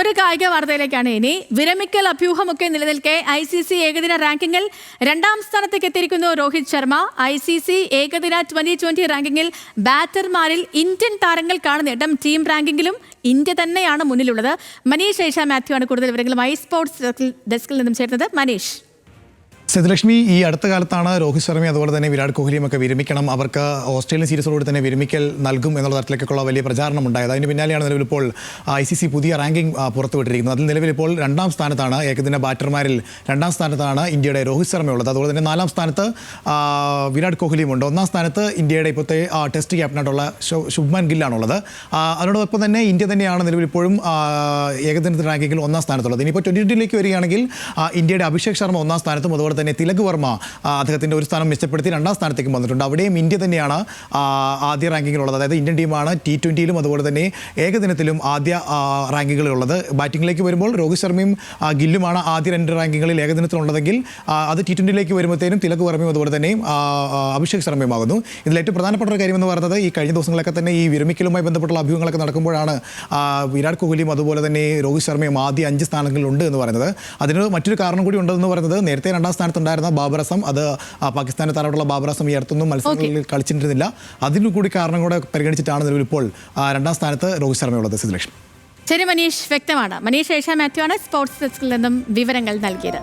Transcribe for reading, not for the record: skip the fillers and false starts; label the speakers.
Speaker 1: ഒരു കായിക വാർത്തയിലേക്കാണ് ഇനി. വിരമിക്കൽ അഭ്യൂഹമൊക്കെ നിലനിൽക്കെ ICC ഏകദിന റാങ്കിങ്ങിൽ 2ാം സ്ഥാനത്തേക്ക് എത്തിയിരിക്കുന്നു രോഹിത് ശർമ്മ. ICC ഏകദിന 2020 റാങ്കിങ്ങിൽ ബാറ്റർമാരിൽ ഇന്ത്യൻ താരങ്ങൾക്കാണ് നേട്ടം. ടീം റാങ്കിങ്ങിലും ഇന്ത്യ തന്നെയാണ് മുന്നിലുള്ളത്. മനീഷ് ഏഷ മാത്യു ആണ് കൂടുതൽ വിവരങ്ങളുമായി സ്പോർട്സ് ഡെസ്കിൽ നിന്നും ചേർന്നത്. മനീഷ്.
Speaker 2: സത്യലക്ഷ്മി, ഈ അടുത്ത കാലത്താണ് രോഹിത് ശർമ്മയും അതുപോലെ തന്നെ വിരാട് കോഹ്ലിയും ഒക്കെ വിരമിക്കണം, അവർക്ക് ഓസ്ട്രേലിയൻ സീരീസോടുകൂടി തന്നെ വിരമിക്കൽ നൽകും എന്നുള്ള തരത്തിലേക്കുള്ള വലിയ പ്രചാരണം ഉണ്ടായത്. അതിന് പിന്നാലെയാണ് നിലവിലിപ്പോൾ ICC പുതിയ റാങ്കിംഗ് പുറത്തുവിട്ടിരിക്കുന്നത്. അതിൽ നിലവിലിപ്പോൾ 2ാം സ്ഥാനത്താണ് ഏകദിന ബാറ്റർമാരിൽ 2ാം സ്ഥാനത്താണ് ഇന്ത്യയുടെ രോഹിത് ശർമ്മയുള്ളത്. അതുപോലെ തന്നെ 4ാം സ്ഥാനത്ത് വിരാട് കോഹ്ലിയുമുണ്ട്. 1ാം സ്ഥാനത്ത് ഇന്ത്യയുടെ ഇപ്പോഴത്തെ ടെസ്റ്റ് ക്യാപ്റ്റനായിട്ടുള്ള ശുഭ്മാൻ ഗില്ലാണുള്ളത്. അതോടൊപ്പം തന്നെ ഇന്ത്യ തന്നെയാണ് നിലവിലിപ്പോഴും ഏകദിന റാങ്കിങ്ങിൽ 1ാം സ്ഥാനത്തുള്ളത്. ഇനിയിപ്പോൾ 2020 വരികയാണെങ്കിൽ ഇന്ത്യയുടെ അഭിഷേക് ശർമ്മ 1ാം സ്ഥാനത്തും അതുപോലെ തന്നെ തിലക് വർമ്മ അദ്ദേഹത്തിൻ്റെ ഒരു സ്ഥാനം മെച്ചപ്പെടുത്തി 2ാം സ്ഥാനത്തേക്ക് വന്നിട്ടുണ്ട്. അവിടെയും ഇന്ത്യ തന്നെയാണ് ആദ്യ റാങ്കിങ്ങിലുള്ളത്. അതായത് ഇന്ത്യൻ ടീമാണ് T20യിലും അതുപോലെ തന്നെ ഏകദിനത്തിലും ആദ്യ റാങ്കിങ്ങുകളുള്ളത്. ബാറ്റിങ്ങിലേക്ക് വരുമ്പോൾ രോഹിത് ശർമ്മയും ഗില്ലുമാണ് ആദ്യ 2 റാങ്കിങ്ങുകളിൽ ഏകദിനത്തിലുള്ളതെങ്കിൽ അത് T20യിലേക്ക് വരുമ്പോഴത്തേനും തിലക് വർമ്മയും അതുപോലെ തന്നെ അഭിഷേക് ശർമ്മയുമാകുന്നു. ഇതിൽ ഏറ്റവും പ്രധാനപ്പെട്ട ഒരു കാര്യമെന്ന് പറയുന്നത് ഈ കഴിഞ്ഞ ദിവസങ്ങളൊക്കെ തന്നെ ഈ വിരമിക്കലുമായി ബന്ധപ്പെട്ടുള്ള അഭ്യൂഹങ്ങളൊക്കെ നടക്കുമ്പോഴാണ് വിരാട് കോഹ്ലിയും അതുപോലെ തന്നെ രോഹിത് ശർമ്മയും ആദ്യ 5 സ്ഥാനങ്ങളിലുണ്ട് എന്ന് പറയുന്നത്. അതിന് മറ്റൊരു കാരണം കൂടി ഉണ്ടെന്ന് പറയുന്നത് നേരത്തെ 2ാം സ്ഥാനത്തുണ്ടായിരുന്ന ബാബർ അസം, അത് പാകിസ്ഥാനെ താരമായിട്ടുള്ള ബാബർ അസം ഈ അടുത്തൊന്നും മത്സരങ്ങളിൽ കളിച്ചിട്ടിരുന്നില്ല. അതിനു കൂടി കാരണം കൂടെ പരിഗണിച്ചിട്ടാണ് നിലവിൽ ഇപ്പോൾ 2ാം സ്ഥാനത്ത് രോഹിത് ശർമ്മയുള്ളത്. സിദ്ധലക്ഷ്മി.
Speaker 1: ശരി മനീഷ്, വ്യക്തമാണ്. മനീഷ് ഏഷ മാത്യു ആണ് സ്പോർട്സ് ഡെസ്കിൽ നിന്നും വിവരങ്ങൾ നൽകിയത്.